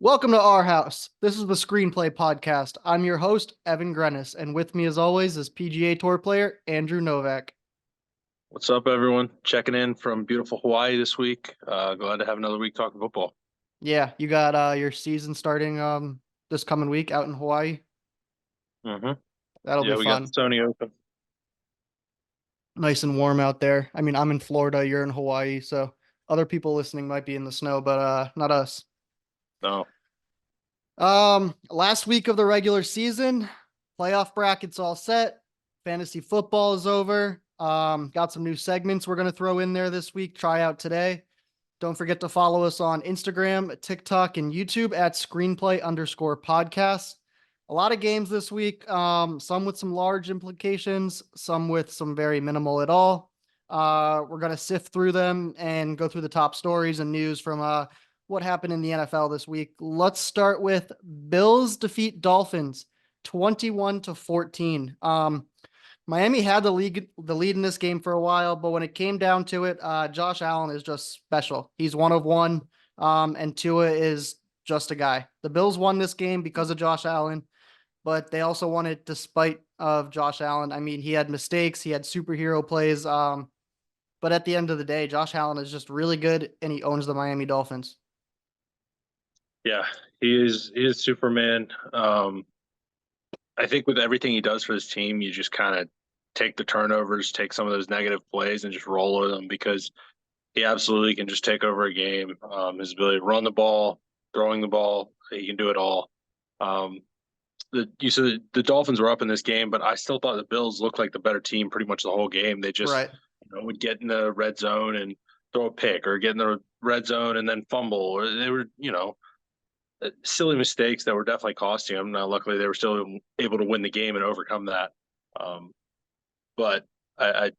Welcome to our house. This is the Screenplay Podcast. I'm your host, Evan Grenis, and with me, as always, is PGA Tour player Andrew Novak. What's up, everyone? Checking in from beautiful Hawaii this week. Glad to have another week talking football. Yeah, you got your season starting this coming week out in Hawaii. hmm That'll be Yeah, we got the fun. Sony Open. Nice and warm out there. I mean, I'm in Florida, you're in Hawaii, so other people listening might be in the snow, but not us. No, Last week of the regular season, playoff brackets all set. Fantasy football is over. Got some new segments we're gonna throw in there this week. Try out today. Don't forget to follow us on Instagram, TikTok, and YouTube at screenplay_podcast. A lot of games this week, some with some large implications, some with some very minimal at all. We're going to sift through them and go through the top stories and news from what happened in the NFL this week. Let's start with Bills defeat Dolphins 21-14. Miami had the lead in this game for a while, but when it came down to it, Josh Allen is just special. He's one of one, and Tua is just a guy. The Bills won this game because of Josh Allen, but they also won it despite of Josh Allen. I mean, he had mistakes, he had superhero plays, but at the end of the day, Josh Allen is just really good, and he owns the Miami Dolphins. yeah, he is Superman. I think with everything he does for his team, you just kind of take the turnovers, take some of those negative plays, and just roll with them because he absolutely can just take over a game. His ability to run the ball, throwing the ball, he can do it all. Um, you said the Dolphins were up in this game, but I still thought the Bills looked like the better team pretty much the whole game. They just Right. would get in the red zone and throw a pick, or get in the red zone and then fumble, or they were silly mistakes that were definitely costing them. Now, luckily, they were still able to win the game and overcome that. Um, but I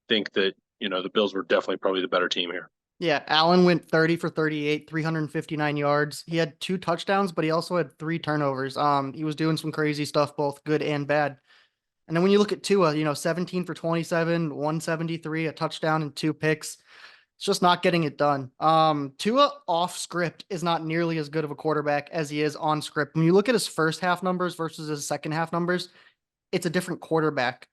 think that the Bills were definitely probably the better team here. Yeah, Allen went 30 for 38, 359 yards. He had two touchdowns, but he also had three turnovers. He was doing some crazy stuff, both good and bad. And then when you look at Tua, 17 for 27, 173, a touchdown and two picks. It's just not getting it done. Tua off script is not nearly as good of a quarterback as he is on script. When you look at his first half numbers versus his second half numbers, it's a different quarterback.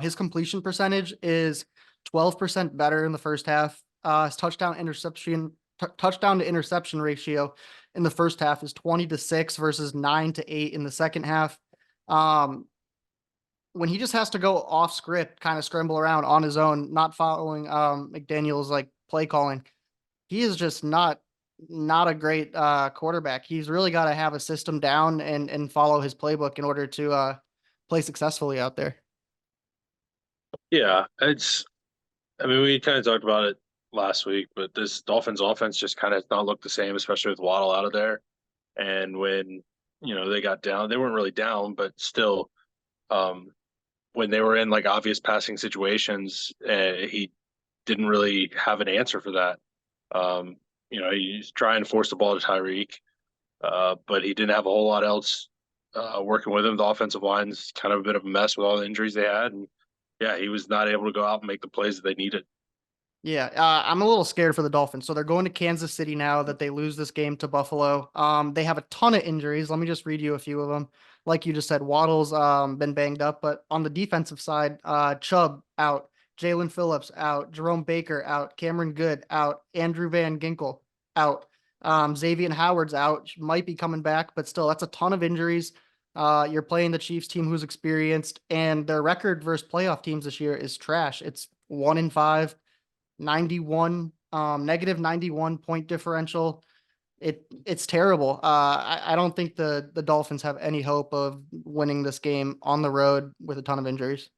His completion percentage is 12% better in the first half. His touchdown to interception ratio in the first half is 20-6 versus 9-8 in the second half. Um, when he just has to go off script, kind of scramble around on his own, not following McDaniel's like play calling, he is just not a great quarterback. He's really got to have a system down and follow his playbook in order to play successfully out there. Yeah, I mean, we kind of talked about it last week, but this Dolphins offense just kind of not looked the same, especially with Waddle out of there. And when they got down, they weren't really down, but still, um, when they were in like obvious passing situations, he didn't really have an answer for that. He's trying to force the ball to Tyreek, but he didn't have a whole lot else working with him. The offensive line's kind of a bit of a mess with all the injuries they had, and yeah, he was not able to go out and make the plays that they needed. Yeah, I'm a little scared for the Dolphins. So they're going to Kansas City now that they lose this game to Buffalo. They have a ton of injuries. Let me just read you a few of them. Like you just said, Waddle's been banged up, but on the defensive side, Chubb out, Jalen Phillips out, Jerome Baker out, Cameron Good out, Andrew Van Ginkel out, Xavier Howard's out, might be coming back, but still, that's a ton of injuries. You're playing the Chiefs team who's experienced, and their record versus playoff teams this year is trash. It's 1-5. 91 negative 91 point differential. It's terrible. I don't think the Dolphins have any hope of winning this game on the road with a ton of injuries.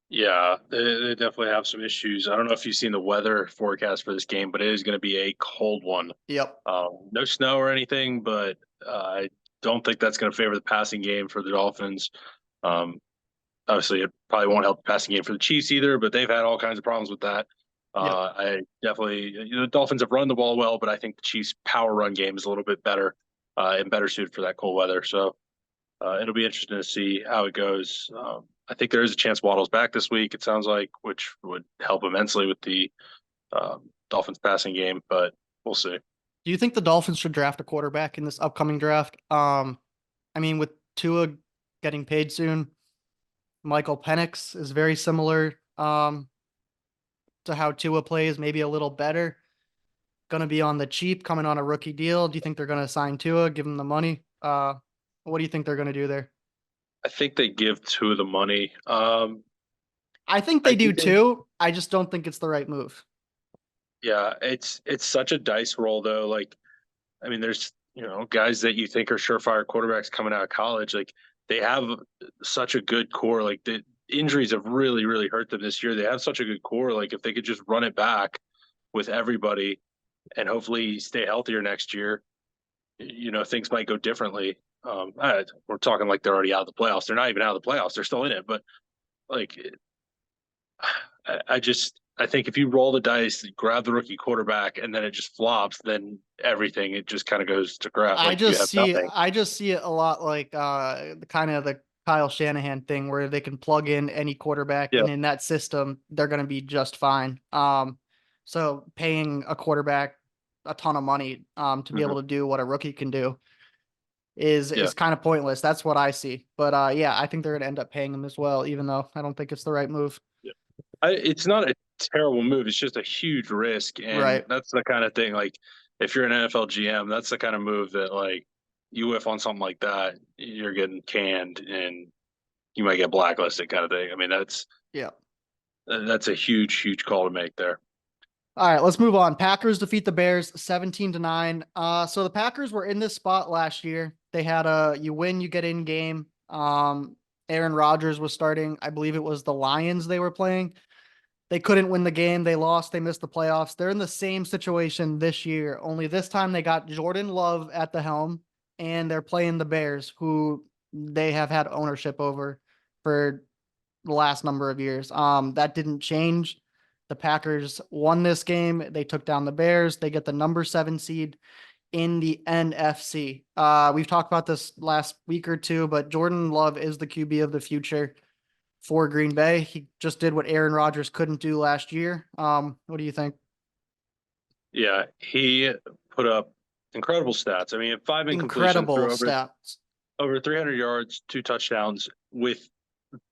Yeah, they definitely have some issues. I don't know if you've seen the weather forecast for this game, but it is going to be a cold one. Yep. No snow or anything, but I don't think that's going to favor the passing game for the Dolphins. Um, Obviously, it probably won't help the passing game for the Chiefs either, but they've had all kinds of problems with that. Yep. I definitely, the Dolphins have run the ball well, but I think the Chiefs' power run game is a little bit better and better suited for that cold weather. So it'll be interesting to see how it goes. I think there is a chance Waddle's back this week, it sounds like, which would help immensely with the Dolphins passing game, but we'll see. Do you think the Dolphins should draft a quarterback in this upcoming draft? I mean, with Tua getting paid soon, Michael Penix is very similar to how Tua plays, maybe a little better. Going to be on the cheap, coming on a rookie deal. Do you think they're going to sign Tua, give him the money? What do you think they're going to do there? I think they give two of the money. I think I they do think they, too. I just don't think it's the right move. yeah, it's such a dice roll though. Like, I mean, there's guys that you think are surefire quarterbacks coming out of college. Like they have such a good core. Like the injuries have really hurt them this year. They have such a good core. Like if they could just run it back with everybody and hopefully stay healthier next year, things might go differently. We're talking like they're already out of the playoffs. They're not even out of the playoffs. They're still in it. But like, I think if you roll the dice, grab the rookie quarterback, and then it just flops, then everything it just kind of goes to crap. Like you have nothing. I just see it a lot like the kind of the Kyle Shanahan thing where they can plug in any quarterback Yeah. and in that system they're going to be just fine. So paying a quarterback a ton of money to be Mhm. able to do what a rookie can do Yeah. is kind of pointless. That's what I see. But yeah, I think they're going to end up paying him as well, even though I don't think it's the right move. Yeah. It's not a terrible move. It's just a huge risk, and Right. that's the kind of thing. Like, if you're an NFL GM, that's the kind of move that, like, you whiff on something like that, you're getting canned, and you might get blacklisted, kind of thing. I mean, Yeah. that's a huge call to make there. All right, let's move on. Packers defeat the Bears 17-9. So the Packers were in this spot last year. They had a you win, you get in game. Aaron Rodgers was starting. I believe it was the Lions they were playing. They couldn't win the game. They lost. They missed the playoffs. They're in the same situation this year, only this time they got Jordan Love at the helm and they're playing the Bears, who they have had ownership over for the last number of years. That didn't change. The Packers won this game. They took down the Bears. They get the number 7 seed in the NFC. We've talked about this last week or two, but Jordan Love is the QB of the future for Green Bay. He just did what Aaron Rodgers couldn't do last year. What do you think? Yeah, he put up incredible stats. I mean, 5 incompletions, Incredible threw stats. over 300 yards, 2 touchdowns with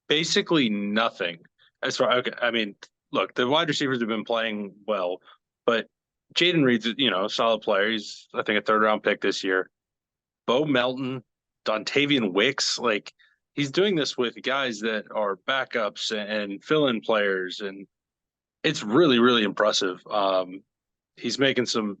basically nothing. As far okay, I mean, look, the wide receivers have been playing well, but Jaden Reed's a solid player. He's I think a third round pick this year. Bo Melton, Dontavian Wicks, like he's doing this with guys that are backups and fill-in players, and it's really impressive. He's making some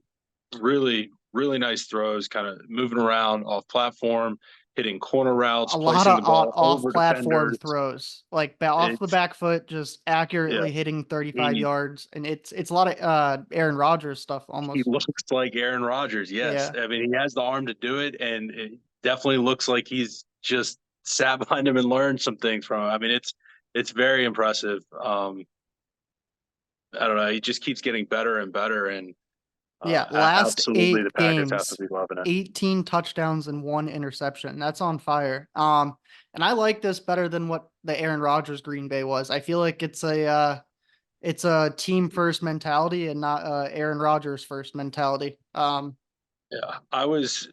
really nice throws, kind of moving around off platform, hitting corner routes, A lot placing of the ball off over platform defenders. throws, like off the It's back foot, just yeah, accurately hitting 35 he yards. And it's a lot of Aaron Rodgers stuff he almost. looks like Aaron Rodgers. Yes, Yeah. I mean he has the arm to do it, and it definitely looks like he's just sat behind him and learned some things from him. I mean it's very impressive. I don't know. He just keeps getting better and better, and Yeah. Last absolutely the eight Packers have to games, be loving it. 18 touchdowns and 1 interception. That's on fire. And I like this better than what the Aaron Rodgers Green Bay was. I feel like it's a team first mentality and not Aaron Rodgers first mentality. Yeah, I was.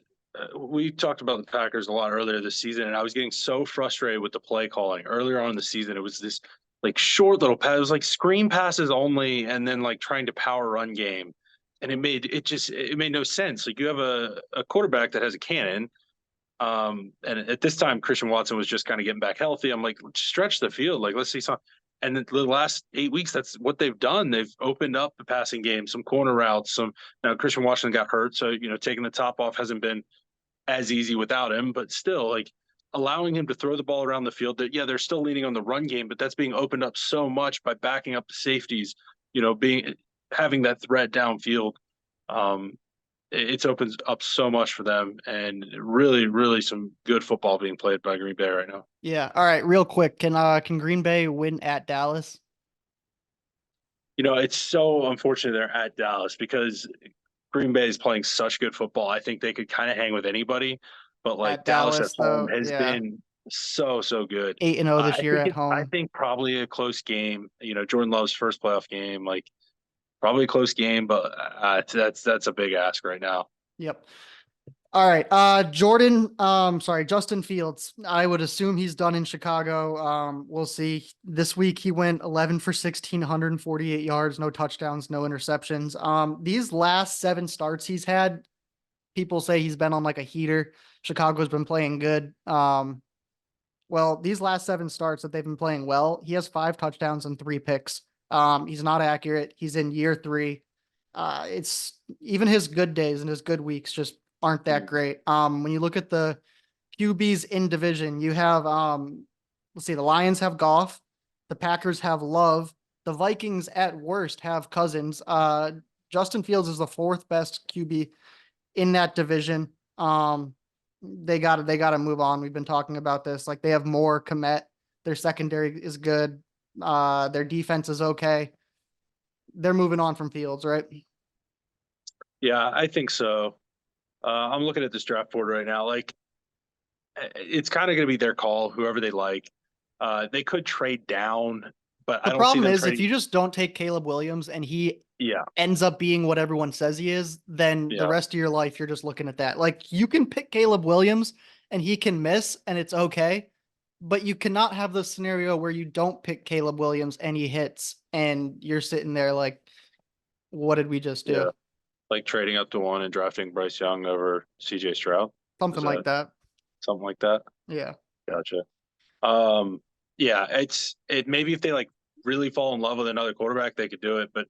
We talked about the Packers a lot earlier this season, and I was getting so frustrated with the play calling earlier on in the season. It was this like short little pass, it was like screen passes only, and then like trying to power run game, and it made no sense. Like you have a quarterback that has a cannon, and at this time Christian Watson was just kind of getting back healthy. I'm like, stretch the field, like let's see some. And the last 8 weeks, that's what they've done. They've opened up the passing game, some corner routes, some. Now Christian Washington got hurt, so taking the top off hasn't been as easy without him, but still, like allowing him to throw the ball around the field. That yeah, they're still leaning on the run game, but that's being opened up so much by backing up the safeties. Being having that threat downfield. Um, it's opens up so much for them, and really some good football being played by Green Bay right now. Yeah. All right. Real quick, can Green Bay win at Dallas? It's so unfortunate they're at Dallas because Green Bay is playing such good football. I think they could kind of hang with anybody, but like At Dallas at Dallas, home though, has yeah, been so good. 8-0 this year at I home. think probably a close game. Jordan Love's first playoff game, like probably a close game, but that's a big ask right now. Yep. All right. Justin Fields. I would assume he's done in Chicago. We'll see. This week he went 11 for 16, 148 yards, no touchdowns, no interceptions. These last 7 starts he's had, people say he's been on like a heater. Chicago's been playing good. Well, these last 7 starts that they've been playing well, he has 5 touchdowns and 3 picks. He's not accurate. He's in year 3. It's even his good days and his good weeks just aren't that great. When you look at the QBs in division, you have let's see, the Lions have Goff, the Packers have Love, the Vikings at worst have Cousins. Justin Fields is the 4th best QB in that division. They gotta move on. We've been talking about this. Like they have more Komet. Their secondary is good. Their defense is okay. They're moving on from Fields, right? Yeah, I think so. I'm looking at this draft board right now. Like, it's kind of going to be their call, whoever they like. They could trade down, but The I don't see problem them is if trading. you just don't take Caleb Williams and he Yeah, ends up being what everyone says he is, then the yeah, rest of your life you're just looking at that. Like you can pick Caleb Williams and he can miss and it's okay, but you cannot have the scenario where you don't pick Caleb Williams and he hits and you're sitting there like, what did we just do? yeah. Like trading up to 1 and drafting Bryce Young over CJ Stroud. Is Something like that that. something like that? Yeah. Gotcha. Um, yeah, it maybe if they like really fall in love with another quarterback, they could do it. But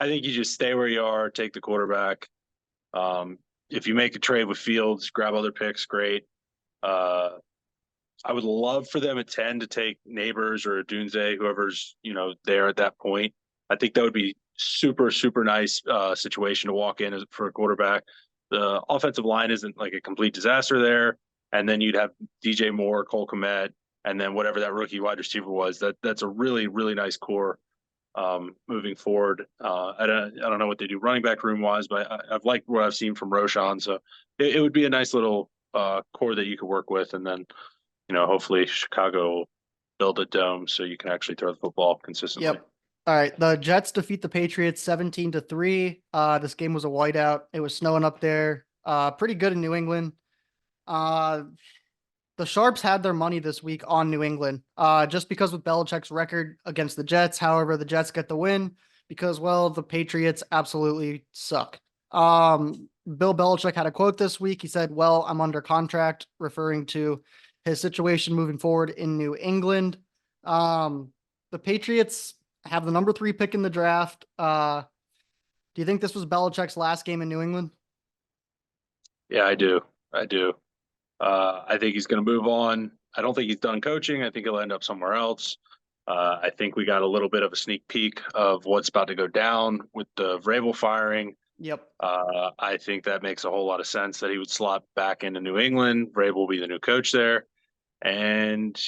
I think you just stay where you are, take the quarterback. If you make a trade with Fields, grab other picks, great. Uh, I would love for them at 10 to take Neighbors or Dunze, whoever's, there at that point. I think that would be super, super nice situation to walk in for a quarterback. The offensive line isn't like a complete disaster there. And then you'd have DJ Moore, Cole Kmet, and then whatever that rookie wide receiver was. That's a really, really nice core moving forward. I don't know what they do running back room wise, but I've liked what I've seen from Roshan. So it would be a nice little core that you could work with. And then hopefully Chicago will build a dome so you can actually throw the football consistently. Yep. All right. The Jets defeat the Patriots 17-3. This game was a whiteout. It was snowing up there. Pretty good in New England. Uh, the Sharps had their money this week on New England. Just because with Belichick's record against the Jets. However, the Jets get the win because, well, the Patriots absolutely suck. Bill Belichick had a quote this week. He said, "Well, I'm under contract," referring to his situation moving forward in New England. The Patriots have the number 3 pick in the draft. Do you think this was Belichick's last game in New England? Yeah, I do. I do. I think he's going to move on. I don't think he's done coaching. I think he'll end up somewhere else. I think we got a little bit of a sneak peek of what's about to go down with the Vrabel firing. Yep. I think that makes a whole lot of sense that he would slot back into New England. Vrabel will be the new coach there, and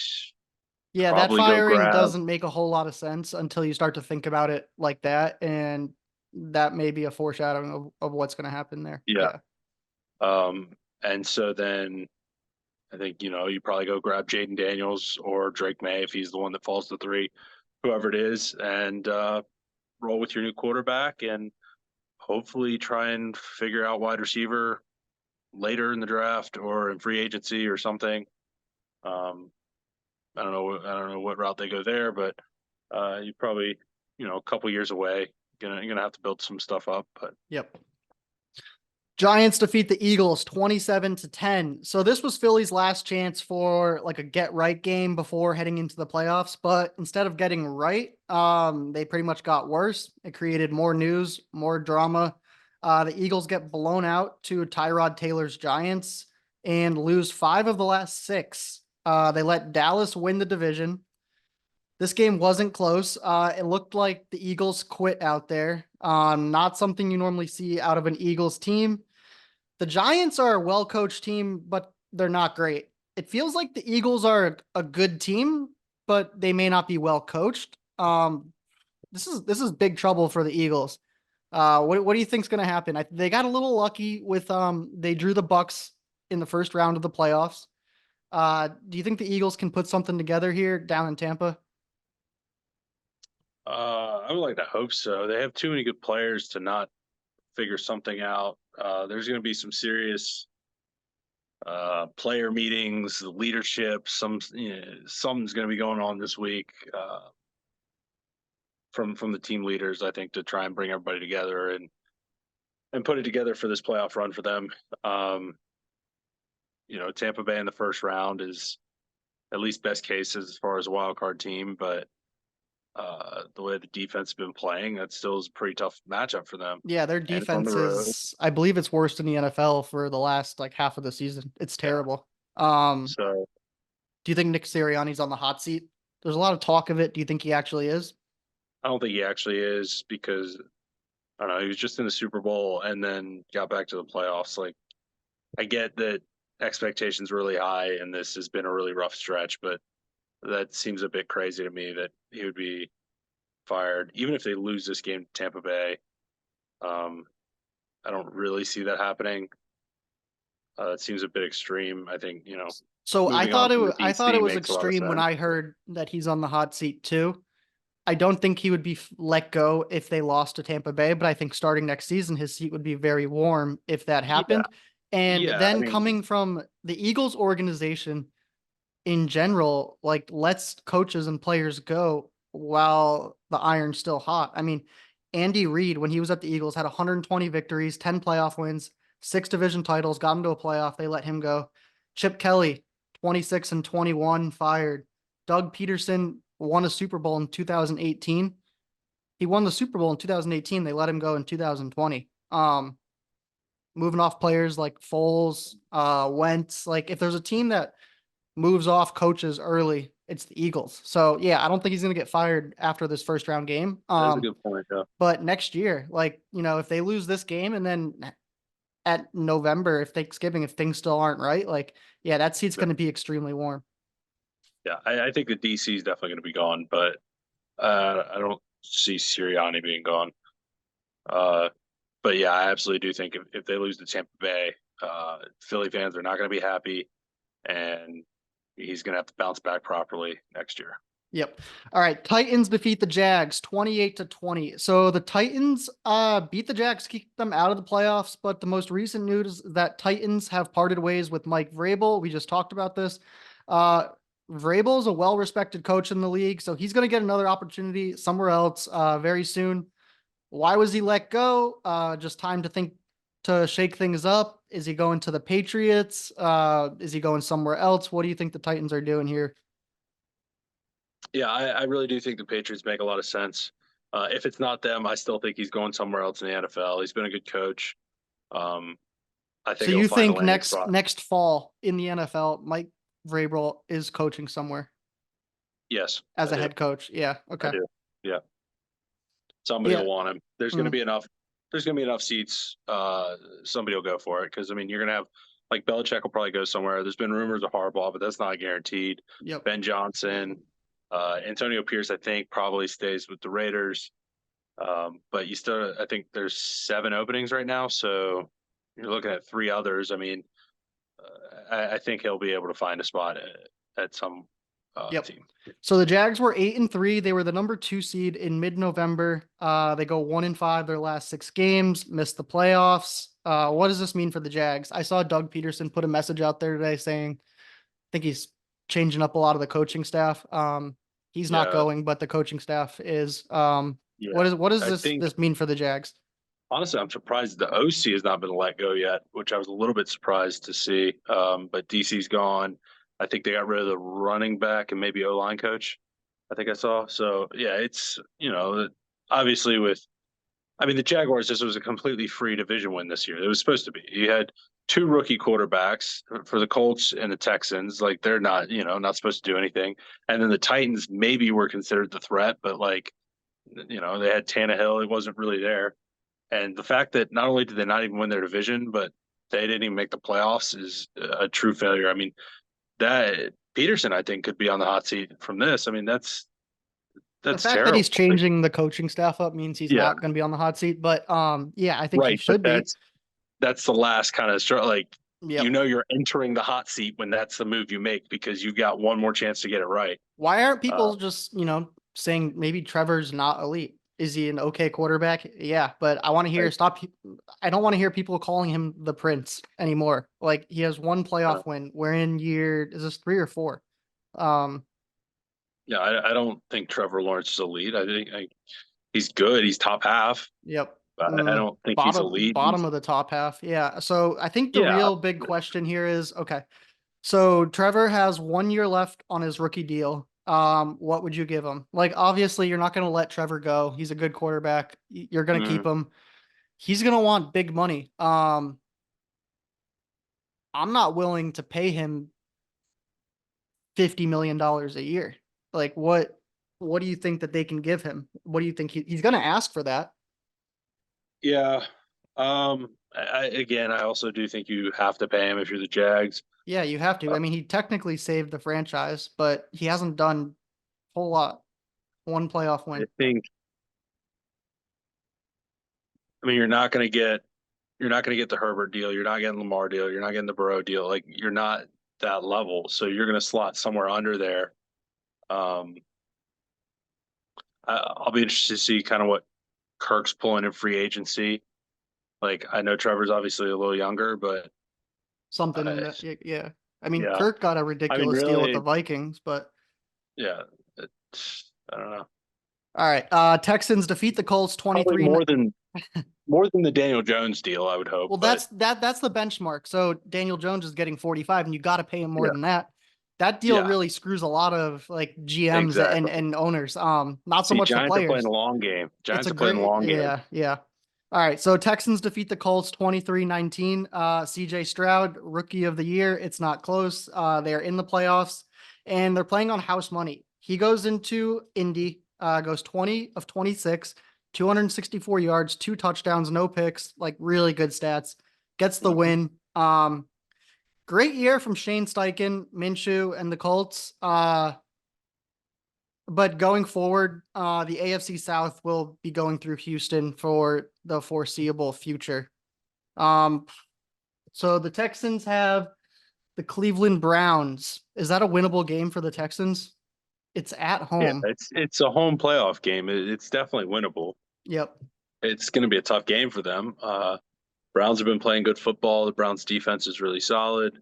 Yeah, that probably go firing grab. doesn't make a whole lot of sense until you start to think about it like that. And that may be a foreshadowing of what's going to happen there. Yeah. Yeah. And so then I think, you probably go grab Jaden Daniels or Drake May if he's the one that falls to 3, whoever it is, and roll with your new quarterback and hopefully try and figure out wide receiver later in the draft or in free agency or something. I don't know. I don't know what route they go there, but you probably, a couple years away. You're gonna have to build some stuff up. But Yep. Giants defeat the Eagles 27-10. So this was Philly's last chance for like a get right game before heading into the playoffs. But instead of getting right, they pretty much got worse. It created more news, more drama. The Eagles get blown out to Tyrod Taylor's Giants and lose 5 of the last 6. They let Dallas win the division. This game wasn't close. It looked like the Eagles quit out there. Not something you normally see out of an Eagles team. The Giants are a well-coached team, but they're not great. It feels like the Eagles are a good team, but they may not be well coached. This is big trouble for the Eagles. What do you think's going to happen? They got a little lucky with they drew the Bucs in the first round of the playoffs. Do you think the Eagles can put something together here down in Tampa? I would like to hope so. They have too many good players to not figure something out. There's going to be some serious player meetings, leadership. Something's going to be going on this week from the team leaders, I think, to try and bring everybody together and put it together for this playoff run for them. Tampa Bay in the first round is at least best case as far as a wild card team, but the way the defense has been playing, that still is a pretty tough matchup for them. Yeah, their And it's on the defense road. is, I believe it's worse than the NFL for the last like half of the season. It's Yeah. terrible. So Do you think Nick Sirianni's on the hot seat? There's a lot of talk of it. Do you think he actually is? I don't think he actually is because I don't know, he was just in the Super Bowl and then got back to the playoffs. Like, I get that expectations really high and this has been a really rough stretch, but that seems a bit crazy to me that he would be fired, even if they lose this game to Tampa Bay. I don't really see that happening. It seems a bit extreme. I think, So moving on from the I thought it DC was makes a lot of extreme when sense. I heard that he's on the hot seat too. I don't think he would be let go if they lost to Tampa Bay, but I think starting next season, his seat would be very warm if that Yeah. happened. And Yeah. I then mean, coming from the Eagles organization in general, like lets coaches and players go while the iron's still hot. I mean, Andy Reid, when he was at the Eagles, had 120 victories, 10 playoff wins, 6 division titles, got into a playoff. They let him go. Chip Kelly, 26 and 21, fired. Doug Peterson won a Super Bowl in 2018. He won the Super Bowl in 2018. They let him go in 2020. Moving off players like Foles, Wentz. Like if there's a team that moves off coaches early, it's the Eagles. So yeah, I don't think he's gonna get fired after this first round game. that's a good point. Yeah. But next year, like, if they lose this game and then at November, if Thanksgiving, if things still aren't right, like, yeah, that seat's gonna be extremely warm. Yeah. I think the DC is definitely going to be gone, but I don't see Sirianni being gone. Uh, but yeah, I absolutely do think if they lose to Tampa Bay, Philly fans are not going to be happy, and he's going to have to bounce back properly next year. Yep. All right. Titans defeat the Jags 28-20. So the Titans beat the Jags, keep them out of the playoffs. But the most recent news is that Titans have parted ways with Mike Vrabel. We just talked about this. Vrabel is a well-respected coach in the league, so he's going to get another opportunity somewhere else very soon. Why was he let go? Just time to think to shake things up. Is he going to the Patriots? Is he going somewhere else? What do you think the Titans are doing here? Yeah, I really do think the Patriots make a lot of sense. If it's not them, I still think he's going somewhere else in the NFL. He's been a good coach. I So think he'll you find a think landing next spot. next fall in the NFL, Mike Vrabel is coaching somewhere Yes, as I a do. head coach? Yeah. I Okay. do. Yeah, somebody Yeah. will want him. There's going to Mm, be enough. There's going to be enough seats. Somebody will go for it because I mean you're going to have like Belichick will probably go somewhere. There's been rumors of Harbaugh, but that's not guaranteed. yep. Ben Johnson, Antonio Pierce, I think probably stays with the Raiders. But you still, I think there's 7 openings right now, so you're looking at 3 others. I mean, I think he'll be able to find a spot at some Yep. team. So the Jags were 8-3. They were the number 2 seed in mid-November. They go 1-5 their last 6 games, missed the playoffs. What does this mean for the Jags? I saw Doug Peterson put a message out there today saying, I think he's changing up a lot of the coaching staff. He's not Yeah, going, but the coaching staff is. yeah. What does I this think this mean for the Jags? honestly, I'm surprised the OC has not been let go yet, which I was a little bit surprised to see. But DC's gone. I think they got rid of the running back and maybe O-line coach. I think I saw. So yeah, it's obviously I mean the Jaguars. This was a completely free division win this year. It was supposed to be. You had 2 rookie quarterbacks for the Colts and the Texans. Like they're not not supposed to do anything. And then the Titans maybe were considered the threat, but like they had Tannehill. It wasn't really there. And the fact that not only did they not even win their division, but they didn't even make the playoffs is a true failure. I mean, that Peterson, I think, could be on the hot seat from this. I mean, that's The fact that terrible. he's changing the coaching staff up means he's Yeah, not going to be on the hot seat. But yeah, I think he right. But should be. that's the last kind of like Yep. you're entering the hot seat when that's the move you make because you've got one more chance to get it right. Why aren't Uh, people just saying maybe Trevor's not elite? Is he an okay quarterback? Yeah, but I want to hear Like, stop. I don't want to hear people calling him the Prince anymore. Like he has one uh, playoff win. We're in year, is this 3 or 4? Um, yeah, I don't think Trevor Lawrence is elite. He's good. He's top half, yep. but I don't think he's elite. Bottom of the top half. Yeah. So I think the Yeah, real big question here is okay. So Trevor has 1 year left on his rookie deal. What would you give him? Like, obviously, you're not going to let Trevor go. He's a good quarterback. You're going to keep mm, him. He's going to want big money. I'm not willing to pay him $50 million a year. Like, what do you think that they can give him? What do you think he's going to ask for that? yeah. Again, I also do think you have to pay him if you're the Jags. Yeah, you have to. Uh, I mean, he technically saved the franchise, but he hasn't done a whole lot. One playoff I win. think. I mean, you're not going to get the Herbert deal. You're not getting Lamar deal. You're not getting the Burrow deal. Like you're not that level. So you're going to slot somewhere under there. Um, I'll be interested to see kind of what Kirk's pulling in free agency. Like I know Trevor's obviously a little younger, but Something in uh, that. Yeah. I mean, yeah, Kirk got a I mean, ridiculous deal with the really, Vikings, but yeah, I don't know. all right. Texans defeat the Colts Probably 23. more than the Daniel Jones deal, I would hope. Well, But that's the benchmark. So Daniel Jones is getting 45 and you got to pay him more yeah, than that. That deal yeah, really screws a lot of like GMs and exactly. and owners. Not so See, much the Giants are playing the players. long game. It's a Giants are playing the great, long game. yeah, yeah. All right, so Texans defeat the Colts 23-19. CJ Stroud, rookie of the year. It's not close. They're in the playoffs and they're playing on house money. He goes into Indy, goes 20 of 26, 264 yards, 2 touchdowns, no picks, like really good stats. Gets the Mhm. win. Great year from Shane Steichen, Minshew, and the Colts. But going forward, the AFC South will be going through Houston for the foreseeable future. Um, so the Texans have the Cleveland Browns. Is that a winnable game for the Texans? It's at Yeah, home. it's a home playoff game. It's definitely winnable. Yep. It's going to be a tough game for them. Browns have been playing good football. The Browns defense is really solid.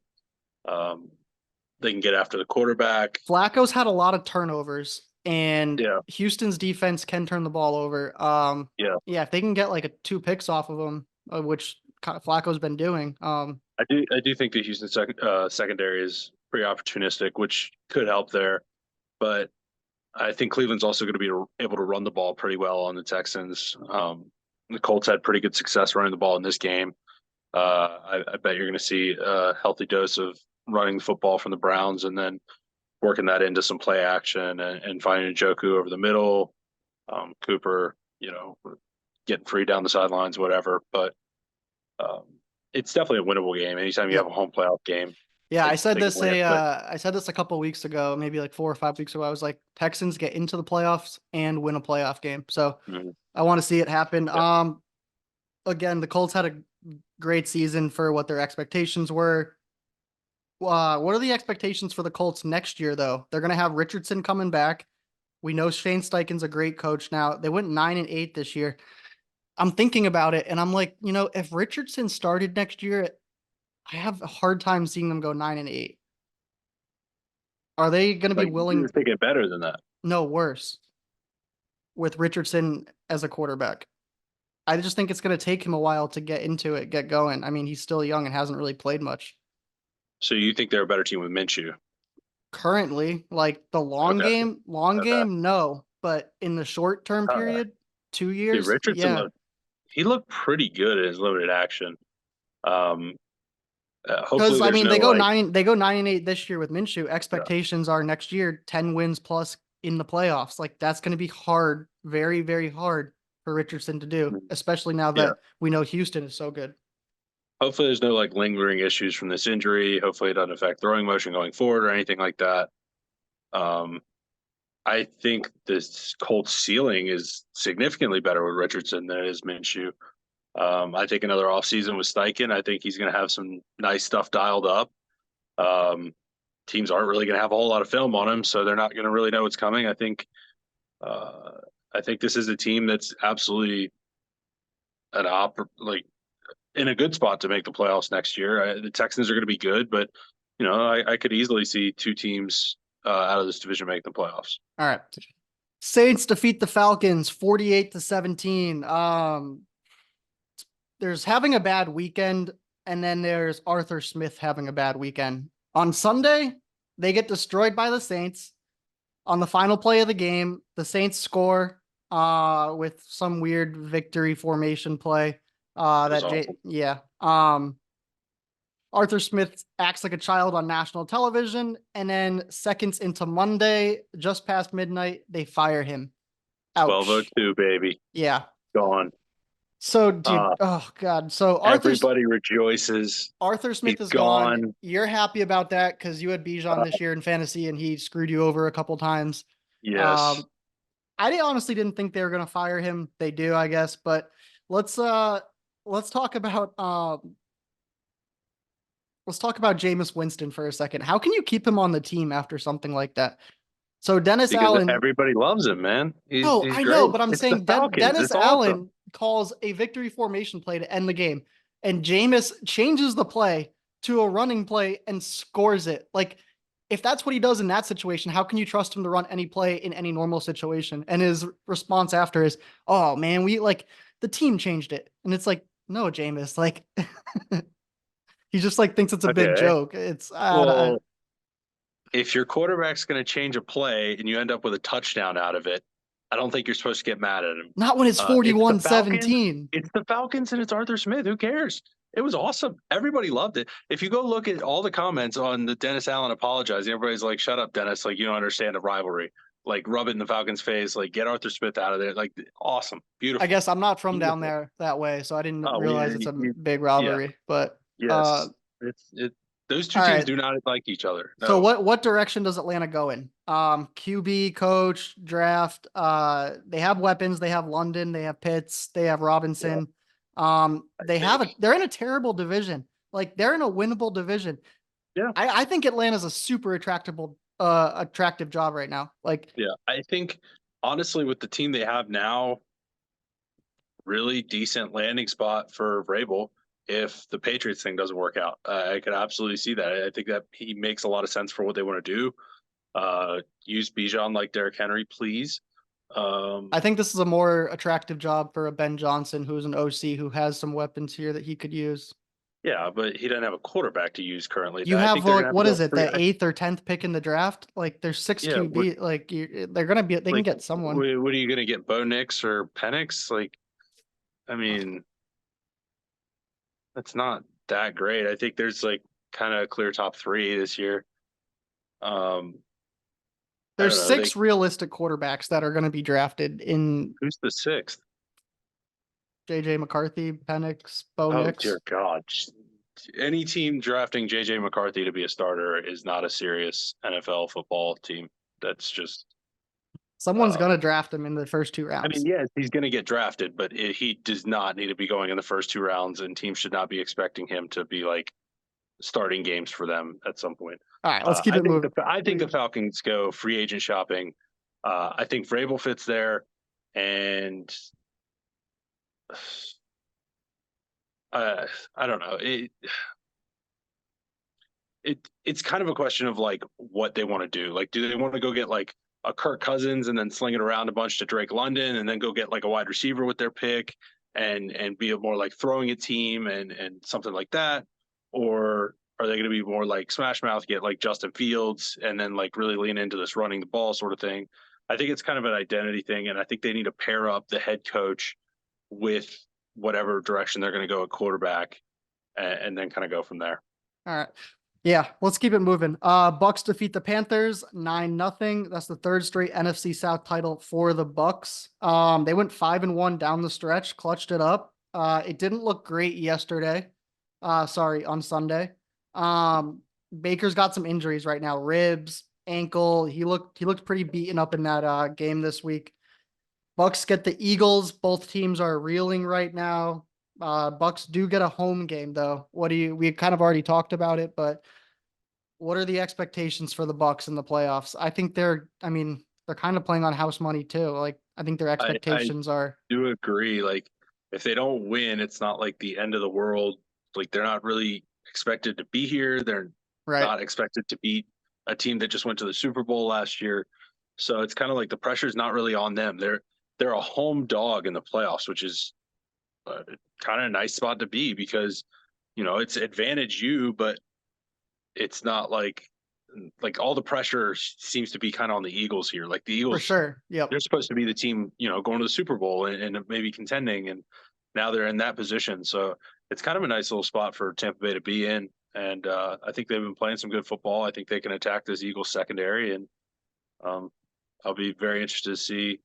Um, they can get after the quarterback. Flacco's had a lot of turnovers, and Yeah, Houston's defense can turn the ball over. yeah. Yeah, if they can get like a 2 picks off of them, which Flacco's been doing, I do think the Houston secondary is pretty opportunistic, which could help there. But I think Cleveland's also going to be able to run the ball pretty well on the Texans. The Colts had pretty good success running the ball in this game. I bet you're going to see a healthy dose of running the football from the Browns and then working that into some play action and finding Njoku over the middle. Cooper, getting free down the sidelines, whatever. But um, it's definitely a winnable game. Anytime you have yep. a home playoff game, Yeah, they can win it. But I said this a couple weeks ago, maybe like 4 or 5 weeks ago. I was like, Texans get into the playoffs and win a playoff game. So mhm, I want to see it happen. yeah, Again, the Colts had a great season for what their expectations were. What are the expectations for the Colts next year, though? They're gonna have Richardson coming back. We know Shane Steichen's a great coach now. They went 9-8 this year. I'm thinking about it, and I'm like, if Richardson started next year, I have a hard time seeing them go 9-8. Are they going to be like you're willing? thinking better than that. No, worse with Richardson as a quarterback. I just think it's going to take him a while to get into it, get going. I mean, he's still young and hasn't really played much. So you think they're a better team with Minshew? Currently, like the Okay, long okay. game, no. But in the short term Uh, period, two See, years, Richardson yeah. he looked pretty good in his limited action. Um, Because hopefully I there's mean, no like, they go 9-8 this year with Minshew. yeah, Expectations are next year 10 wins plus in the playoffs. Like that's going to be hard, very, very hard for Richardson to do, especially now yeah. that we know Houston is so good. Hopefully there's no like lingering issues from this injury. Hopefully it doesn't affect throwing motion going forward or anything like that. Um, I think this Colts ceiling is significantly better with Richardson than it is Minshew. I think another offseason with Steichen, I think he's going to have some nice stuff dialed up. Um, Teams aren't really going to have a whole lot of film on him, so they're not going to really know what's coming. Uh, I think this is a team that's absolutely like in a good spot to make the playoffs next year. The Texans are going to be good, but I could easily see two teams out of this division make the playoffs. All right. Saints defeat the Falcons 48-17. There's having a bad weekend, and then there's Arthur Smith having a bad weekend. On Sunday, they get destroyed by the Saints. On the final play of the game, the Saints score with some weird victory formation play. Yeah. Arthur Smith acts like a child on national television, and then seconds into Monday, just past midnight, they fire him. Ouch. 12:02, baby. Yeah. Gone. So, dude, oh god. So everybody rejoices. Arthur Smith He's is gone. gone. You're happy about that because you had Bijan this year in fantasy, and he screwed you over a couple times. Yes. I honestly didn't think they were gonna fire him. They do, I guess. But let's talk about Jameis Winston for a second. How can you keep him on the team after something like that? So Dennis because Allen, everybody loves him, man. He's I great. know, but I'm it's saying Dennis it's Allen awesome. calls a victory formation play to end the game, and Jameis changes the play to a running play and scores it. Like, if that's what he does in that situation, how can you trust him to run any play in any normal situation? And his response after is, "Oh man, the team changed it," and it's like, no, Jameis, like. He just thinks it's a big joke. It's well, if your quarterback's going to change a play and you end up with a touchdown out of it, I don't think you're supposed to get mad at him. Not when it's 41-17. It's the Falcons and it's Arthur Smith. Who cares? It was awesome. Everybody loved it. If you go look at all the comments on the Dennis Allen apologizing, everybody's like, "Shut up, Dennis! Like, you don't understand the rivalry." Like, rub it in the Falcons' face. Like, get Arthur Smith out of there. Like, awesome, beautiful. I guess I'm not from down there that way, so I didn't realize it's a big rivalry. Yeah. But yes, those two teams do not like each other. No. So what direction does Atlanta go in? QB, coach, draft. They have weapons. They have London. They have Pitts. They have Robinson. Yeah. They're in a terrible division. Like, they're in a winnable division. Yeah. I think Atlanta's a super attractive job right now. Like, yeah, I think honestly with the team they have now, really decent landing spot for Vrabel if the Patriots thing doesn't work out. I could absolutely see that. I think that he makes a lot of sense for what they want to do. Use Bijan like Derrick Henry, please. I think this is a more attractive job for a Ben Johnson, who's an OC who has some weapons here that he could use. Yeah, but he doesn't have a quarterback to use currently. You have what is it, the 8th or 10th pick in the draft? Like, there's 6 QB. Like, they're gonna be. They can get someone. What are you gonna get? Bo Nix or Penix? Like, I mean, that's not that great. I think there's kind of a clear top 3 this year. There's 6 realistic quarterbacks that are going to be drafted in. Who's the 6th? JJ McCarthy, Penix, Bo Nix. Oh dear God! Any team drafting JJ McCarthy to be a starter is not a serious NFL football team. That's just someone's going to draft him in the first 2 rounds. I mean, yes, he's going to get drafted, but he does not need to be going in the first 2 rounds, and teams should not be expecting him to be starting games for them at some point. All right, let's keep it moving. I think the Falcons go free agent shopping. I think Vrabel fits there, and I don't know. It's kind of a question of what they want to do. Do they want to go get a Kirk Cousins and then sling it around a bunch to Drake London and then go get a wide receiver with their pick and be a more throwing a team and something like that? Or are they going to be more smash mouth, get Justin Fields and then really lean into this running the ball sort of thing? I think it's kind of an identity thing. And I think they need to pair up the head coach with whatever direction they're going to go at quarterback and then kind of go from there. All right. Yeah, let's keep it moving. Bucs defeat the Panthers 9-0. That's the 3rd straight NFC South title for the Bucs. They went 5-1 down the stretch, clutched it up. It didn't look great yesterday. On Sunday. Baker's got some injuries right now, ribs, ankle. He looked pretty beaten up in that game this week. Bucs get the Eagles. Both teams are reeling right now. Bucs do get a home game though. We kind of already talked about it, but what are the expectations for the Bucs in the playoffs? I think they're kind of playing on house money too. Like I think their I expectations are do agree. Like, if they don't win, it's not like the end of the world. Like, they're not really expected to be here. They're right not expected to beat a team that just went to the Super Bowl last year. So it's kind of like the pressure's not really on them. They're a home dog in the playoffs, which is kind of a nice spot to be because it's advantage you, but it's not like all the pressure seems to be kind of on the Eagles here. Like the for Eagles, sure. Yep. they're supposed to be the team, going to the Super Bowl and maybe contending, and now they're in that position. So it's kind of a nice little spot for Tampa Bay to be in. And I think they've been playing some good football. I think they can attack this Eagles secondary, and um, I'll be very interested to see,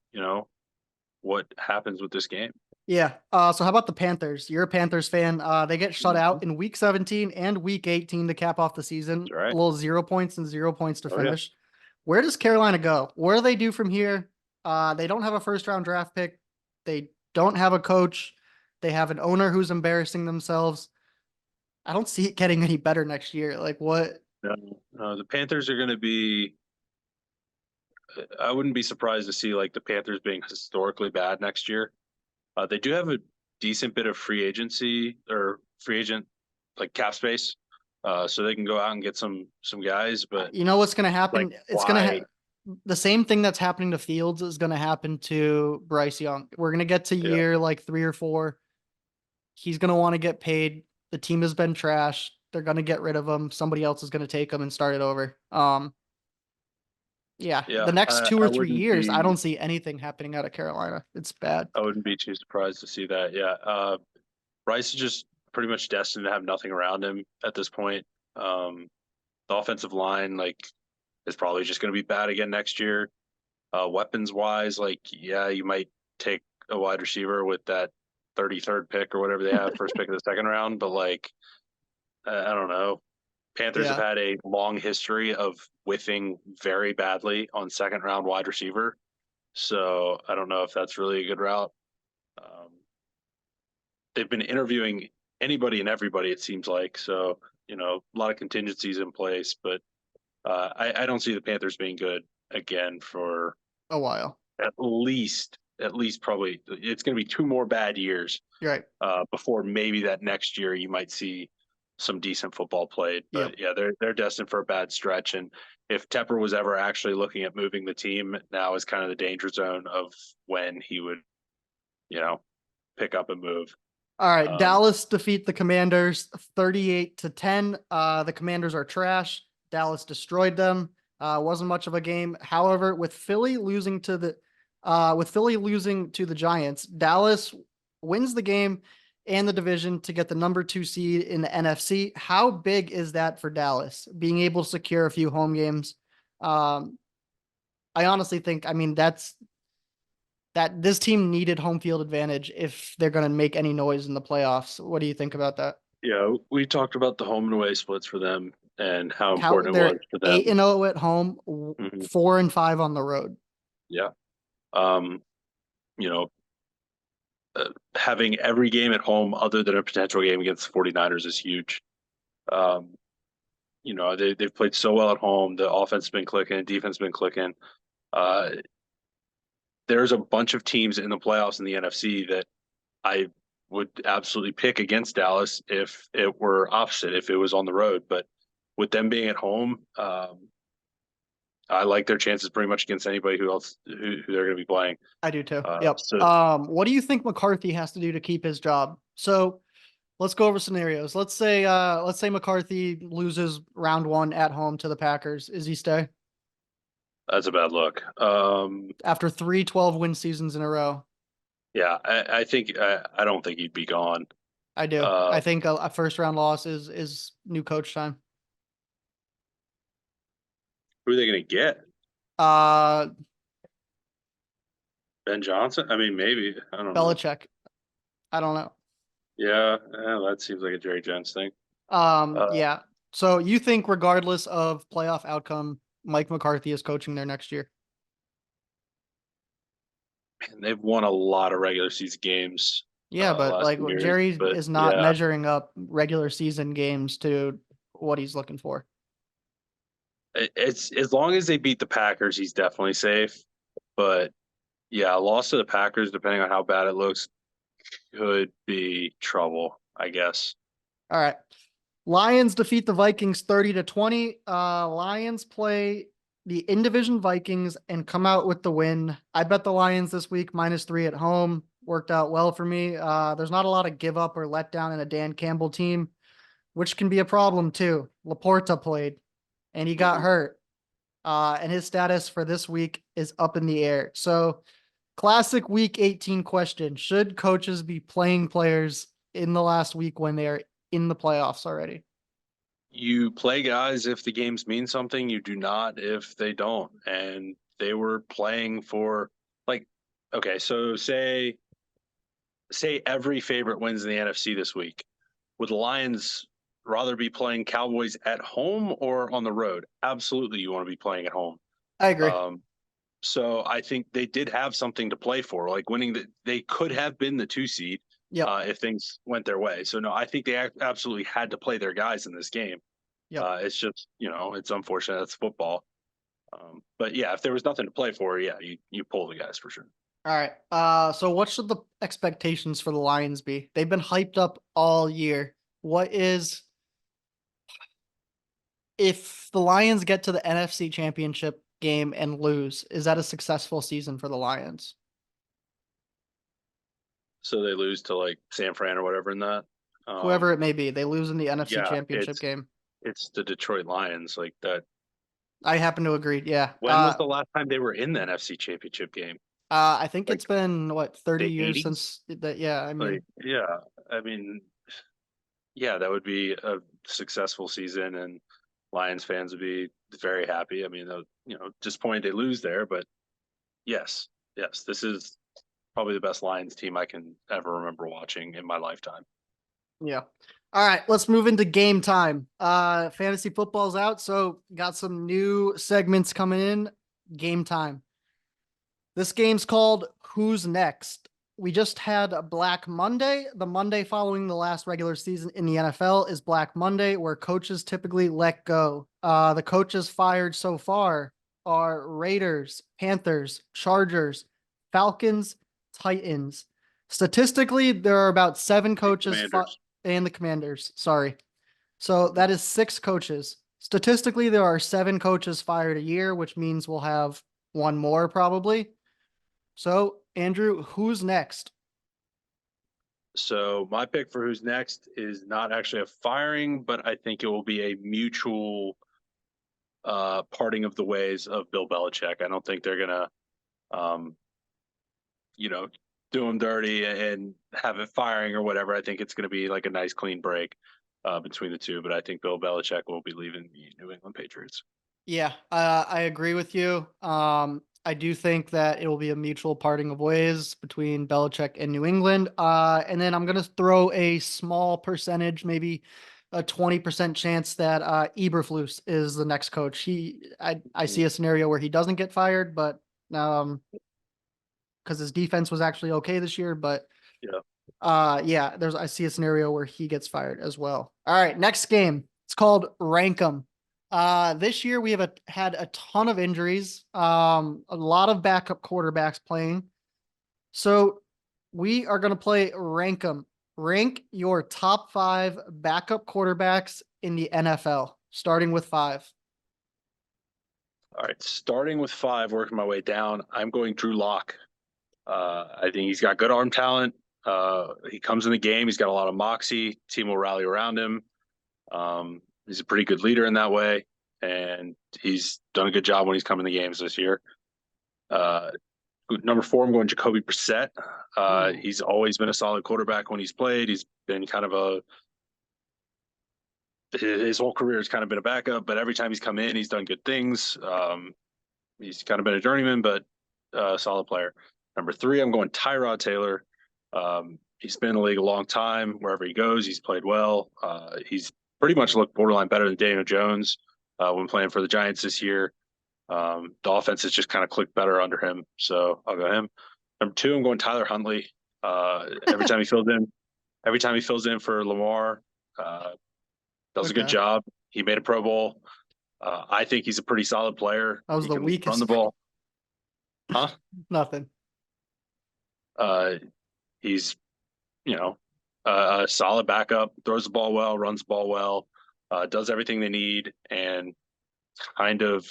what happens with this game. Yeah. So how about the Panthers? You're a Panthers fan. They get shut Mhm. out in week 17 and week 18 to cap off the season. That's A right. little 0 points and 0 points to Oh yeah. finish. Where does Carolina go? Where do they do from here? They don't have a first round draft pick. They don't have a coach. They have an owner who's embarrassing themselves. I don't see it getting any better next year. Like what? No, no, the Panthers are going to be. I wouldn't be surprised to see like the Panthers being historically bad next year. They do have a decent bit of free agency or free agent like cap space, so they can go out and get some guys. But You know what's going to like, happen? It's going to why? the same thing that's happening to Fields is going to happen to Bryce Young. We're going to get to Yeah, year like 3 or 4. He's going to want to get paid. The team has been trashed. They're going to get rid of him. Somebody else is going to take him and start it over. Yeah, yeah. the next I, two I or 3 wouldn't years, I be. don't see anything happening out of Carolina. It's bad. I wouldn't be too surprised to see that. Yeah. Bryce is just pretty much destined to have nothing around him at this point. The offensive line is probably just going to be bad again next year. Weapons wise, yeah, you might take a wide receiver with that 33rd pick or whatever they have, first pick of the second round. But I don't know. Panthers have Yeah. had a long history of whiffing very badly on second round wide receiver. So I don't know if that's really a good route. Um, they've been interviewing anybody and everybody, it seems like. So, a lot of contingencies in place, but I don't see the Panthers being good again for A while. at least probably it's going to be 2 more bad years You're right. before maybe that next year you might see some decent football played. Yep. But yeah, they're destined for a bad stretch. And if Tepper was ever actually looking at moving the team, now is kind of the danger zone of when he would, you know, pick up and move. All right. Um, Dallas defeat the Commanders 38-10. The Commanders are trash. Dallas destroyed them. Wasn't much of a game. However, with Philly losing to the Giants, Dallas wins the game and the division to get the number 2 seed in the NFC. How big is that for Dallas? Being able to secure a few home games. Um, I honestly think, I mean, that this team needed home field advantage if they're going to make any noise in the playoffs. What do you think about that? yeah, we talked about the home and away splits for them and how How important it was they're for eight them. and 0 at home, Mhm. 4-5 on the road. Yeah. Um, you know, having every game at home other than a potential game against the 49ers is huge. Um, they've played so well at home. The offense has been clicking, defense has been clicking. Uh, there's a bunch of teams in the playoffs in the NFC that I would absolutely pick against Dallas if it were opposite, if it was on the road. But with them being at home, I like their chances pretty much against anybody who they're going to be playing. I do too. Yep. So What do you think McCarthy has to do to keep his job? So let's go over scenarios. Let's say McCarthy loses round 1 at home to the Packers. Is he stay that's a bad look. after 3 12-win seasons in a row? Yeah, I think I don't think he'd be gone. I do. Uh, I think a first round loss is new coach time. who are they going to get? Uh, Ben Johnson? I mean, maybe. I don't know. Belichick. I don't know. Yeah, that seems like a Jerry Jones thing. Yeah. So you think regardless of playoff outcome, Mike McCarthy is coaching there next year? And they've won a lot of regular season games Yeah, but last like few years. Jerry But is not yeah, measuring up regular season games to what he's looking for. it's as long as they beat the Packers, he's definitely safe. But yeah, a loss to the Packers, depending on how bad it looks, could be trouble, I guess. All right. Lions defeat the Vikings 30-20. Lions play the in-division Vikings and come out with the win. I bet the Lions this week -3 at home. Worked out well for me. There's not a lot of give up or let down in a Dan Campbell team, which can be a problem too. Laporta played and he got Mhm. hurt. And his status for this week is up in the air. So, classic week 18 question. Should coaches be playing players in the last week when they are in the playoffs already? You play guys if the games mean something. You do not if they don't. And they were playing for like, okay, so say every favorite wins in the NFC this week. Would the Lions rather be playing Cowboys at home or on the road? Absolutely, you want to be playing at home. I agree. Um, so I think they did have something to play for, like winning. They could have been the 2 seed Yep. if things went their way. So no, I think they absolutely had to play their guys in this game. Yep. It's just it's unfortunate. That's football. But yeah, if there was nothing to play for, yeah, you pull the guys for sure. All right. So what should the expectations for the Lions be? They've been hyped up all year. What is if the Lions get to the NFC Championship game and lose, is that a successful season for the Lions? So they lose to like San Fran or whatever in that. Whoever Um, it may be, they lose in the NFC yeah, Championship game. it's the Detroit Lions like that. I happen to agree. Yeah. When was the last time they were in the NFC Championship game? I think Like it's been what 30 the years 80s? since that. Yeah. I Like mean, yeah, I mean yeah, that would be a successful season, and Lions fans would be very happy. I mean, disappointed they lose there, but yes, yes, this is probably the best Lions team I can ever remember watching in my lifetime. yeah. All right, let's move into game time. Fantasy football's out, so got some new segments coming in. Game time. This game's called Who's Next? We just had a Black Monday. The Monday following the last regular season in the NFL is Black Monday, where coaches typically let go. The coaches fired so far are Raiders, Panthers, Chargers, Falcons, Titans. Statistically, there are about 7 coaches Commanders. and the Commanders. Sorry. So that is 6 coaches. Statistically, there are 7 coaches fired a year, which means we'll have one more probably. So, Andrew, who's next? So my pick for who's next is not actually a firing, but I think it will be a mutual parting of the ways of Bill Belichick. I don't think they're gonna um, you know, do him dirty and have it firing or whatever. I think it's going to be like a nice clean break between the two. But I think Bill Belichick will be leaving the New England Patriots. Yeah, I agree with you. I do think that it will be a mutual parting of ways between Belichick and New England. And then I'm going to throw a small percentage, maybe a 20% chance that Eberflus is the next coach. I see a scenario where he doesn't get fired, but because his defense was actually okay this year, but Yeah. yeah, I see a scenario where he gets fired as well. All right, next game. It's called Rank 'em. This year we have had a ton of injuries, a lot of backup quarterbacks playing. So we are going to play Rank 'em. Rank your top 5 backup quarterbacks in the NFL, starting with 5. All right. Starting with 5, working my way down. I'm going Drew Lock. I think he's got good arm talent. He comes in the game. He's got a lot of moxie. Team will rally around him. He's a pretty good leader in that way, and he's done a good job when he's come in the games this year. Number 4, I'm going Jacoby Brissett. He's always been a solid quarterback when he's played. He's been kind of his whole career has kind of been a backup, but every time he's come in, he's done good things. He's kind of been a journeyman, but a solid player. Number 3, I'm going Tyrod Taylor. He's been in the league a long time. Wherever he goes, he's played well. He's pretty much looked borderline better than Daniel Jones when playing for the Giants this year. The offense has just kind of clicked better under him, so I'll go him. Number 2, I'm going Tyler Huntley. Every time he fills in for Lamar, does a good Okay. job. He made a Pro Bowl. I think he's a pretty solid player. That was He the can run weakest. the ball. Huh? Nothing. Uh, he's, you know, a solid backup, throws the ball well, runs the ball well, does everything they need, and kind of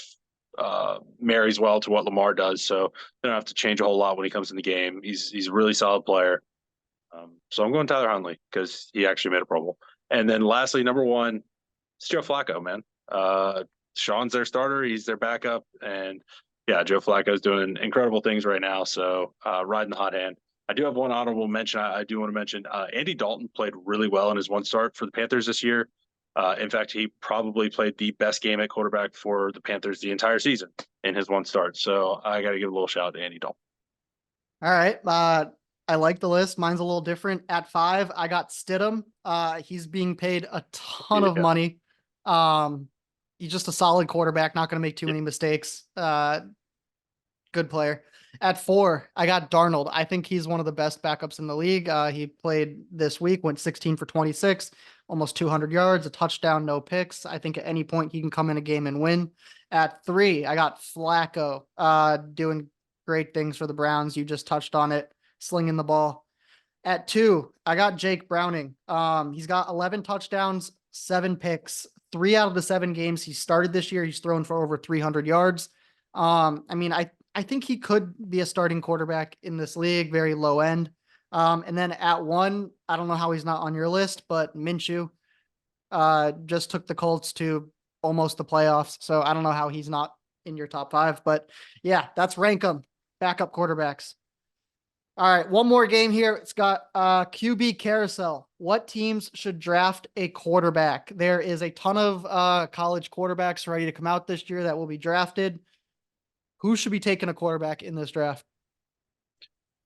marries well to what Lamar does. So they don't have to change a whole lot when he comes in the game. He's a really solid player. So I'm going Tyler Huntley because he actually made a Pro Bowl. And then lastly, number one, it's Joe Flacco, man. Sean's their starter. He's their backup. And yeah, Joe Flacco's doing incredible things right now. So riding the hot hand. I do have one honorable mention. I do want to mention Andy Dalton played really well in his one start for the Panthers this year. In fact, he probably played the best game at quarterback for the Panthers the entire season in his one start. So I got to give a little shout out to Andy Dalton. All right. I like the list. Mine's a little different. At 5, I got Stidham. He's being paid a ton of Yeah. money. Um, he's just a solid quarterback, not going to make too many mistakes. Good player. At 4, I got Darnold. I think he's one of the best backups in the league. He played this week, went 16 for 26, almost 200 yards, a touchdown, no picks. I think at any point he can come in a game and win. At 3, I got Flacco, doing great things for the Browns. You just touched on it, slinging the ball. At 2, I got Jake Browning. He's got 11 touchdowns, 7 picks. 3 out of the 7 games he started this year, he's thrown for over 300 yards. I think he could be a starting quarterback in this league, very low end. And then at 1, I don't know how he's not on your list, but Minshew just took the Colts to almost the playoffs. So I don't know how he's not in your top 5, but yeah, that's rank them backup quarterbacks. All right, one more game here. It's got QB carousel. What teams should draft a quarterback? There is a ton of college quarterbacks ready to come out this year that will be drafted. Who should be taking a quarterback in this draft?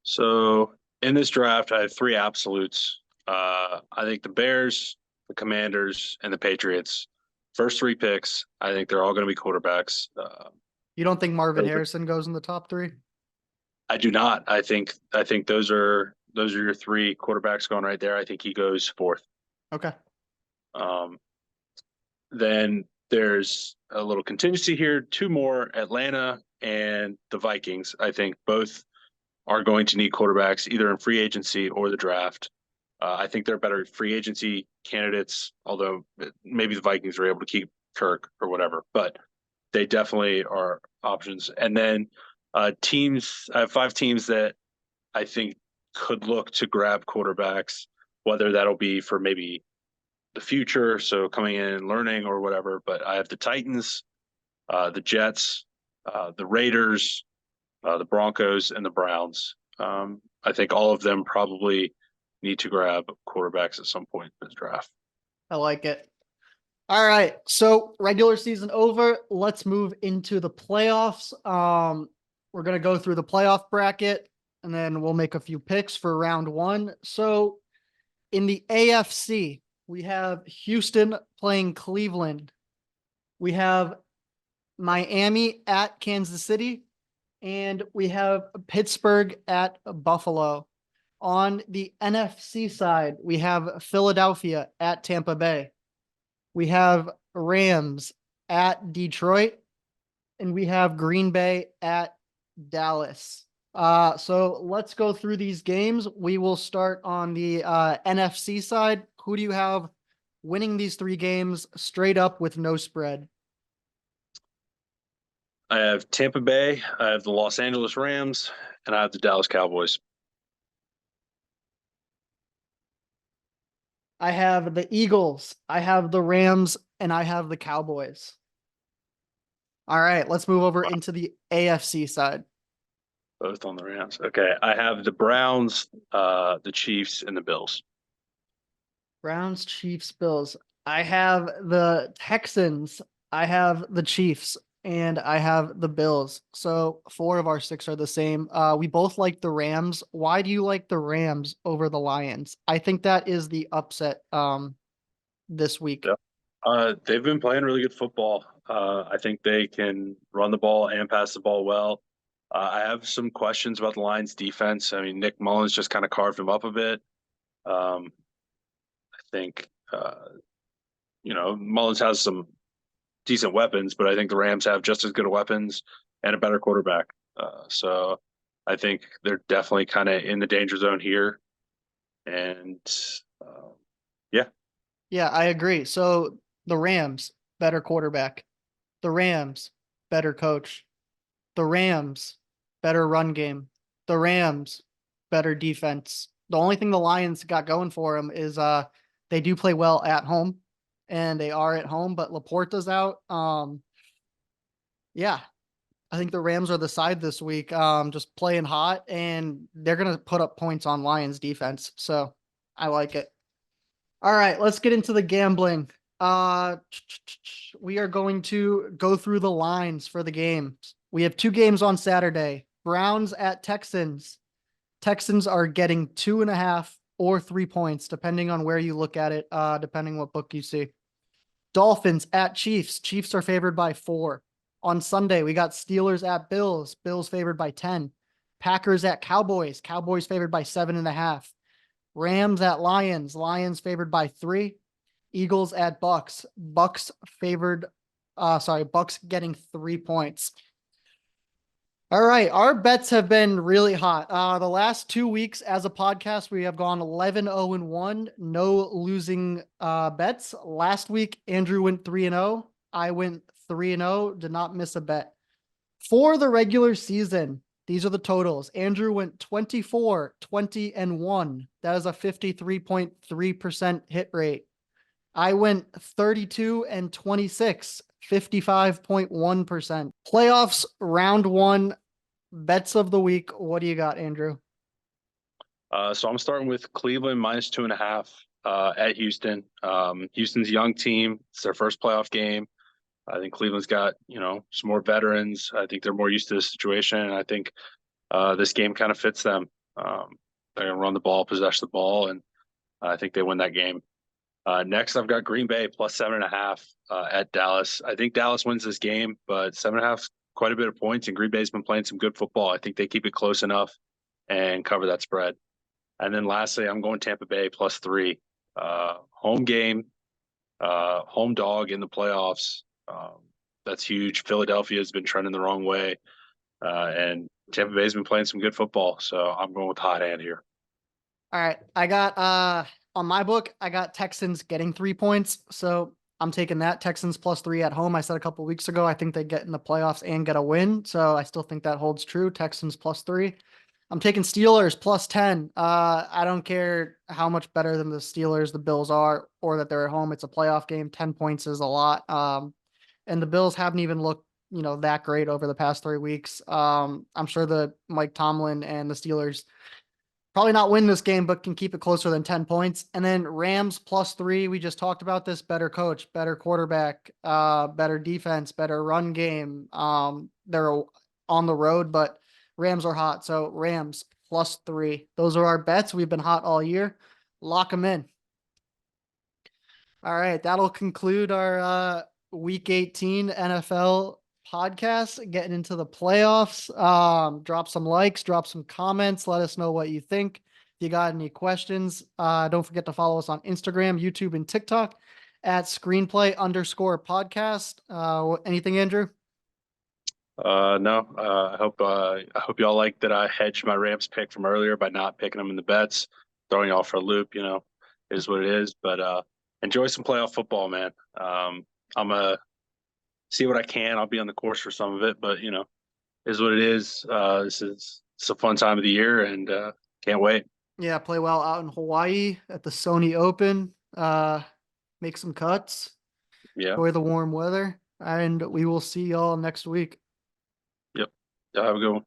So in this draft, I have 3 absolutes. I think the Bears, the Commanders, and the Patriots. First 3 picks, I think they're all going to be quarterbacks. You don't think Marvin Harrison goes in the top 3? I do not. I think those are your 3 quarterbacks going right there. I think he goes 4th. Okay. Um, then there's a little contingency here. 2 more, Atlanta and the Vikings. I think both are going to need quarterbacks either in free agency or the draft. I think they're better free agency candidates, although maybe the Vikings are able to keep Kirk or whatever, but they definitely are options. And then teams, I have 5 teams that I think could look to grab quarterbacks, whether that'll be for maybe the future, so coming in and learning or whatever. But I have the Titans, the Jets, the Raiders, the Broncos, and the Browns. I think all of them probably need to grab quarterbacks at some point in this draft. I like it. All right. So regular season over. Let's move into the playoffs. We're going to go through the playoff bracket and then we'll make a few picks for round 1. So in the AFC, we have Houston playing Cleveland. We have Miami at Kansas City, and we have Pittsburgh at Buffalo. On the NFC side, we have Philadelphia at Tampa Bay. We have Rams at Detroit, and we have Green Bay at Dallas. So let's go through these games. We will start on the NFC side. Who do you have winning these 3 games straight up with no spread? I have Tampa Bay, I have the Los Angeles Rams, and I have the Dallas Cowboys. I have the Eagles, I have the Rams, and I have the Cowboys. All right, let's move over into the AFC side. Both on the Rams. Okay, I have the Browns, the Chiefs, and the Bills. Browns, Chiefs, Bills. I have the Texans, I have the Chiefs, and I have the Bills. So 4 of our 6 are the same. We both like the Rams. Why do you like the Rams over the Lions? I think that is the upset this week. Yeah. They've been playing really good football. I think they can run the ball and pass the ball well. I have some questions about the Lions defense. I mean, Nick Mullins just kind of carved him up a bit. I think, Mullins has some decent weapons, but I think the Rams have just as good weapons and a better quarterback. So I think they're definitely kind of in the danger zone here. And yeah, Yeah, I agree. So the Rams, better quarterback. The Rams, better coach. The Rams, better run game. The Rams, better defense. The only thing the Lions got going for them is they do play well at home, and they are at home, but Laporta's out. Yeah, I think the Rams are the side this week, just playing hot, and they're gonna put up points on Lions defense. So I like it. All right, let's get into the gambling. Uh, we are going to go through the lines for the games. We have two games on Saturday. Browns at Texans. Texans are getting 2.5 or 3 points, depending on where you look at it, depending what book you see. Dolphins at Chiefs. Chiefs are favored by 4. On Sunday, we got Steelers at Bills. Bills favored by 10. Packers at Cowboys. Cowboys favored by 7.5. Rams at Lions. Lions favored by 3. Eagles at Bucs. Bucs favored. Bucs getting 3 points. All right, our bets have been really hot. The last 2 weeks as a podcast, we have gone 11-0-1, no losing bets. Last week, Andrew went 3-0. I went 3-0, did not miss a bet. For the regular season, these are the totals. Andrew went 24, 20, and 1. That is a 53.3% hit rate. I went 32 and 26, 55.1%. Playoffs round 1, bets of the week. What do you got, Andrew? so I'm starting with Cleveland -2.5 at Houston. Houston's a young team. It's their first playoff game. I think Cleveland's got, some more veterans. I think they're more used to this situation. And I think this game kind of fits them. They're going to run the ball, possess the ball, and I think they win that game. Next, I've got Green Bay +7.5 at Dallas. I think Dallas wins this game, but 7.5 is quite a bit of points, and Green Bay's been playing some good football. I think they keep it close enough and cover that spread. And then lastly, I'm going Tampa Bay +3. Home game, home dog in the playoffs. That's huge. Philadelphia has been trending the wrong way, and Tampa Bay's been playing some good football. So I'm going with hot hand here. All right. I got on my book, I got Texans getting 3 points. So I'm taking that. Texans +3 at home. I said a couple weeks ago, I think they get in the playoffs and get a win. So I still think that holds true. Texans +3. I'm taking Steelers +10. I don't care how much better than the Steelers the Bills are or that they're at home. It's a playoff game. 10 points is a lot. And the Bills haven't even looked, that great over the past 3 weeks. I'm sure the Mike Tomlin and the Steelers probably not win this game, but can keep it closer than 10 points. And then Rams +3. We just talked about this. Better coach, better quarterback, better defense, better run game. They're on the road, but Rams are hot. So Rams +3. Those are our bets. We've been hot all year. Lock them in. All right. That'll conclude our week 18 NFL podcast, getting into the playoffs. Drop some likes, drop some comments. Let us know what you think. If you got any questions, don't forget to follow us on Instagram, YouTube, and TikTok at screenplay_podcast. Anything, Andrew? No, I hope y'all like that I hedged my Rams pick from earlier by not picking them in the bets, throwing y'all for a loop, is what it is. But enjoy some playoff football, man. I'm a see what I can. I'll be on the course for some of it, but is what it is. It's a fun time of the year, and can't wait. Yeah, play well out in Hawaii at the Sony Open. Make some cuts. Yeah. Enjoy the warm weather, and we will see y'all next week. Yep. Y'all have a good one.